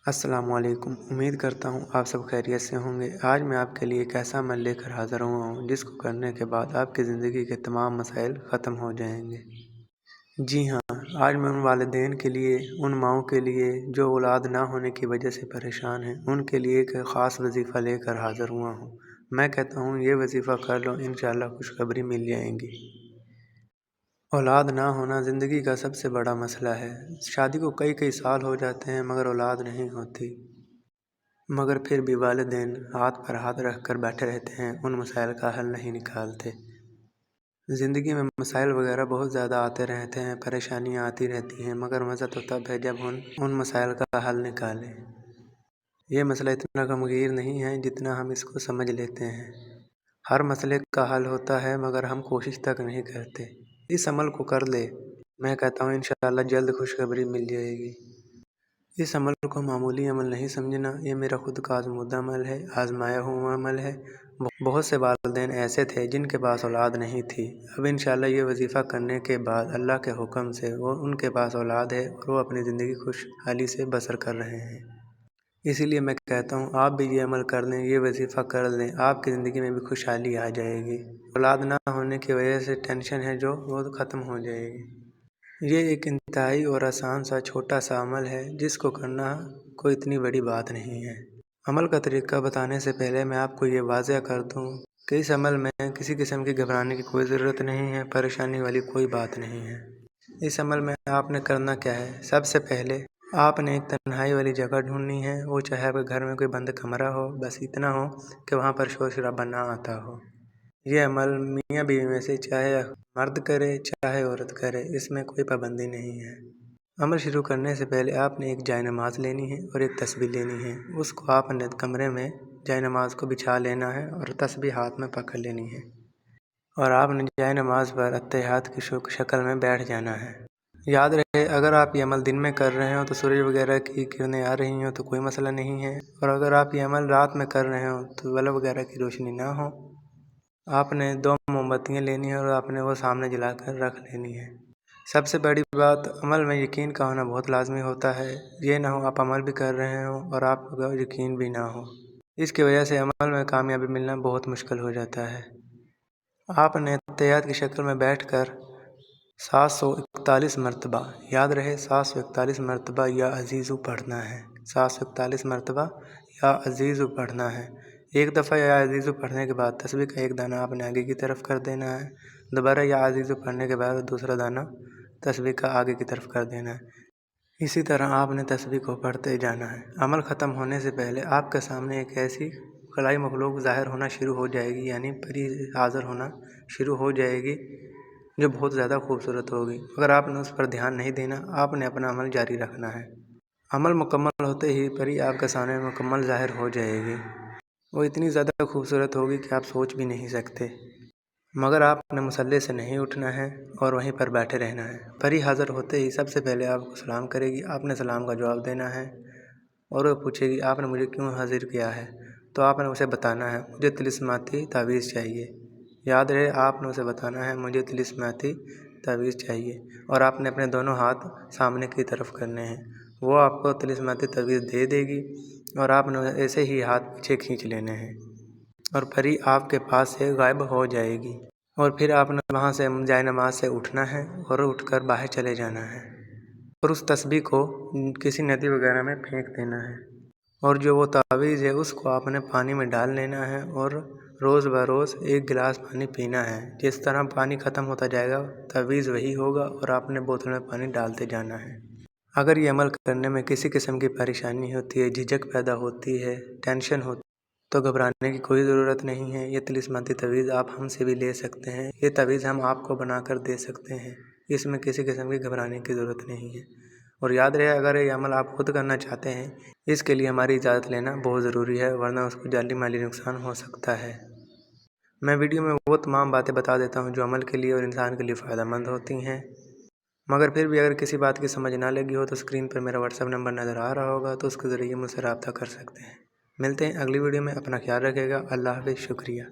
السلام علیکم۔ امید کرتا ہوں آپ سب خیریت سے ہوں گے۔ آج میں آپ کے لیے ایک ایسا عمل لے کر حاضر ہوا ہوں جس کو کرنے کے بعد آپ کی زندگی کے تمام مسائل ختم ہو جائیں گے۔ جی ہاں، آج میں ان والدین کے لیے، ان ماؤں کے لیے جو اولاد نہ ہونے کی وجہ سے پریشان ہیں، ان کے لیے ایک خاص وظیفہ لے کر حاضر ہوا ہوں۔ میں کہتا ہوں یہ وظیفہ کر لو، انشاءاللہ خوشخبری مل جائیں گی۔ اولاد نہ ہونا زندگی کا سب سے بڑا مسئلہ ہے۔ شادی کو کئی سال ہو جاتے ہیں مگر اولاد نہیں ہوتی، مگر پھر بھی والدین ہاتھ پر ہاتھ رکھ کر بیٹھے رہتے ہیں، ان مسائل کا حل نہیں نکالتے۔ زندگی میں مسائل وغیرہ بہت زیادہ آتے رہتے ہیں، پریشانیاں آتی رہتی ہیں، مگر مزہ تو تب ہے جب ان مسائل کا حل نکالیں۔ یہ مسئلہ اتنا غمگین نہیں ہے جتنا ہم اس کو سمجھ لیتے ہیں۔ ہر مسئلے کا حل ہوتا ہے مگر ہم کوشش تک نہیں کرتے۔ اس عمل کو کر لے، میں کہتا ہوں انشاءاللہ جلد خوشخبری مل جائے گی۔ اس عمل کو معمولی عمل نہیں سمجھنا، یہ میرا خود کا آزمودہ عمل ہے، آزمایا ہوا عمل ہے۔ بہت سے والدین ایسے تھے جن کے پاس اولاد نہیں تھی، اب انشاءاللہ یہ وظیفہ کرنے کے بعد اللہ کے حکم سے ان کے پاس اولاد ہے اور وہ اپنی زندگی خوشحالی سے بسر کر رہے ہیں۔ اسی لیے میں کہتا ہوں آپ بھی یہ عمل کر لیں، یہ وظیفہ کر لیں، آپ کی زندگی میں بھی خوشحالی آ جائے گی۔ اولاد نہ ہونے کی وجہ سے ٹینشن ہے جو وہ ختم ہو جائے گی۔ یہ ایک انتہائی اور آسان سا چھوٹا سا عمل ہے جس کو کرنا کوئی اتنی بڑی بات نہیں ہے۔ عمل کا طریقہ بتانے سے پہلے میں آپ کو یہ واضح کر دوں کہ اس عمل میں کسی قسم کی گھبرانے کی کوئی ضرورت نہیں ہے، پریشانی والی کوئی بات نہیں ہے۔ اس عمل میں آپ نے کرنا کیا ہے؟ سب سے پہلے آپ نے ایک تنہائی والی جگہ ڈھونڈنی ہے، وہ چاہے آپ کے گھر میں کوئی بند کمرہ ہو، بس اتنا ہو کہ وہاں پر شور شرابہ نہ آتا ہو۔ یہ عمل میاں بیوی میں سے چاہے مرد کرے چاہے عورت کرے، اس میں کوئی پابندی نہیں ہے۔ عمل شروع کرنے سے پہلے آپ نے ایک جائے نماز لینی ہے اور ایک تسبیح لینی ہے۔ اس کو آپ نے کمرے میں جائے نماز کو بچھا لینا ہے اور تسبیح ہاتھ میں پکڑ لینی ہے، اور آپ نے جائے نماز پر اتحیات کی شکل میں بیٹھ جانا ہے۔ یاد رہے اگر آپ یہ عمل دن میں کر رہے ہوں تو سورج وغیرہ کی کرنیں آ رہی ہوں تو کوئی مسئلہ نہیں ہے، اور اگر آپ یہ عمل رات میں کر رہے ہوں تو بلب وغیرہ کی روشنی نہ ہو، آپ نے 2 موم بتیاں لینی ہیں اور آپ نے وہ سامنے جلا کر رکھ لینی ہے۔ سب سے بڑی بات، عمل میں یقین کا ہونا بہت لازمی ہوتا ہے۔ یہ نہ ہو آپ عمل بھی کر رہے ہوں اور آپ کو یقین بھی نہ ہو، اس کی وجہ سے عمل میں کامیابی ملنا بہت مشکل ہو جاتا ہے۔ آپ نے اتحیات کی شکل میں بیٹھ کر 741 مرتبہ، یاد رہے 741 مرتبہ یا عزیزو پڑھنا ہے۔ 741 مرتبہ یا عزیزو پڑھنا ہے۔ ایک دفعہ یا عزیزو پڑھنے کے بعد تسبیح کا ایک دانہ آپ نے آگے کی طرف کر دینا ہے، دوبارہ یا عزیزو پڑھنے کے بعد دوسرا دانہ تسبیح کا آگے کی طرف کر دینا ہے۔ اسی طرح آپ نے تسبیح کو پڑھتے جانا ہے۔ عمل ختم ہونے سے پہلے آپ کے سامنے ایک ایسی خلائی مخلوق ظاہر ہونا شروع ہو جائے گی، یعنی پری حاضر ہونا شروع ہو جائے گی جو بہت زیادہ خوبصورت ہوگی، مگر آپ نے اس پر دھیان نہیں دینا، آپ نے اپنا عمل جاری رکھنا ہے۔ عمل مکمل ہوتے ہی پری آپ کے سامنے مکمل ظاہر ہو جائے گی، وہ اتنی زیادہ خوبصورت ہوگی کہ آپ سوچ بھی نہیں سکتے، مگر آپ نے مصلی سے نہیں اٹھنا ہے اور وہیں پر بیٹھے رہنا ہے۔ پری حاضر ہوتے ہی سب سے پہلے آپ کو سلام کرے گی، آپ نے سلام کا جواب دینا ہے، اور وہ پوچھے گی آپ نے مجھے کیوں حاضر کیا ہے، تو آپ نے اسے بتانا ہے مجھے طلسماتی تعویذ چاہیے۔ یاد رہے آپ نے اسے بتانا ہے مجھے طلسماتی تعویذ چاہیے، اور آپ نے اپنے دونوں ہاتھ سامنے کی طرف کرنے ہیں، وہ آپ کو طلسماتی تعویذ دے دے گی، اور آپ نے ایسے ہی ہاتھ پیچھے کھینچ لینے ہیں اور پری آپ کے پاس سے غائب ہو جائے گی، اور پھر آپ نے وہاں سے جائے نماز سے اٹھنا ہے اور اٹھ کر باہر چلے جانا ہے، اور اس تسبیح کو کسی ندی وغیرہ میں پھینک دینا ہے، اور جو وہ تعویذ ہے اس کو آپ نے پانی میں ڈال لینا ہے اور روز بروز 1 گلاس پانی پینا ہے۔ جس طرح پانی ختم ہوتا جائے گا تعویذ وہی ہوگا، اور آپ نے بوتل میں پانی ڈالتے جانا ہے۔ اگر یہ عمل کرنے میں کسی قسم کی پریشانی ہوتی ہے، جھجک پیدا ہوتی ہے، ٹینشن ہوتی ہے، تو گھبرانے کی کوئی ضرورت نہیں ہے۔ یہ طلسماتی تعویذ آپ ہم سے بھی لے سکتے ہیں، یہ تعویذ ہم آپ کو بنا کر دے سکتے ہیں، اس میں کسی قسم کی گھبرانے کی ضرورت نہیں ہے۔ اور یاد رہے اگر یہ عمل آپ خود کرنا چاہتے ہیں، اس کے لیے ہماری اجازت لینا بہت ضروری ہے، ورنہ اس کو جانی مالی نقصان ہو سکتا ہے۔ میں ویڈیو میں وہ تمام باتیں بتا دیتا ہوں جو عمل کے لیے اور انسان کے لیے فائدہ مند ہوتی ہیں، مگر پھر بھی اگر کسی بات کی سمجھ نہ لگی ہو تو اسکرین پر میرا واٹس ایپ نمبر نظر آ رہا ہوگا، تو اس کے ذریعے مجھ سے رابطہ کر سکتے ہیں۔ ملتے ہیں اگلی ویڈیو میں، اپنا خیال رکھے گا، اللہ حافظ، شکریہ۔